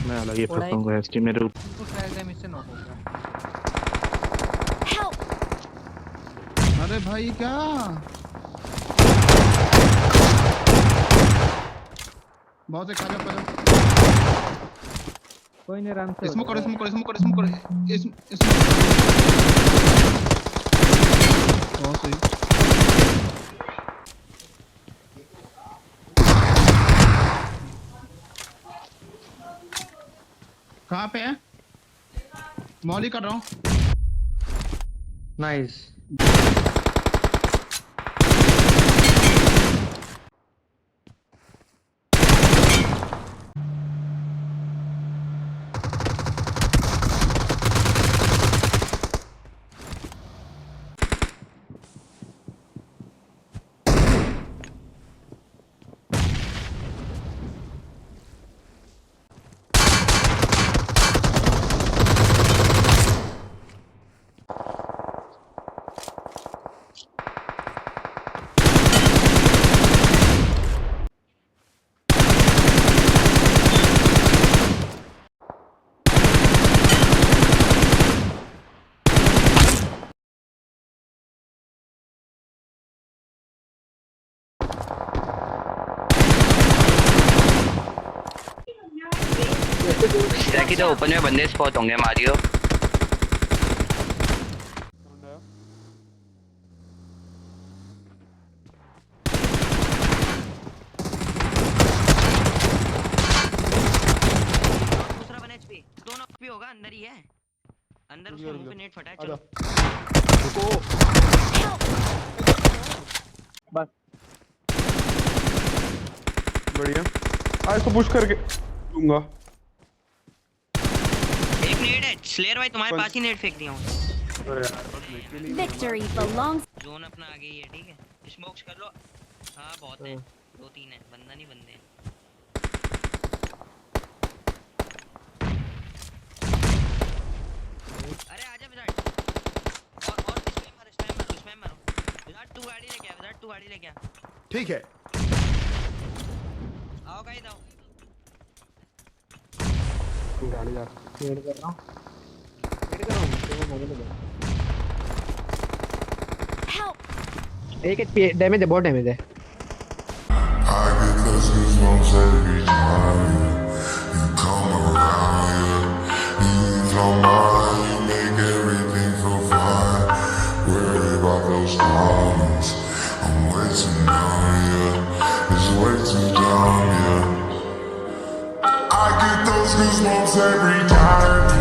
मैं अलग ही फंसूंगा इसकी मेरे ऊपर। तो फ्लैश डैमेज से नॉक हो गया। अरे भाई क्या बहुत से खाजा पर कोई नहीं, आराम से स्मोक करो स्मोक करो स्मोक करो स्मोक करो बहुत सही। कहाँ पे है? मॉली कर रहा हूँ। नाइस। कि तो ओपन में बंदे स्पॉट होंगे मारियो। दूसरा बन एचपी, दोनों एचपी होगा, अंदर ही है, अंदर उसके मुंह पे नेट फटा है। चलो बस बढ़िया। आज इसको पुश करके दूंगा। एक नेट है स्लेयर भाई, तुम्हारे पास ही नेट फेंक दिया हूं। Victory belongs. जोन अपना आगे ही है, ठीक है, स्मोक्स कर लो। हां बहुत है, 2-3 है, बंदा नहीं बंदे हैं। अरे आजा विजार्ड, और इसमें मारो विजार्ड। तू गाड़ी लेके आ विजार्ड, तू गाड़ी लेके आ। ठीक है, आओ गाइस आओ। गाड़ी जा शेयर कर रहा हूं, तो मॉडल दे। Help! एक डैमेज है, बहुत डैमेज है। I get those goosebumps every time you come around, yeah. You ease my mind, you make everything feel fine. Worry about those problems, I'm way too numb, yeah. It's way too dumb, yeah. I get those goosebumps every time.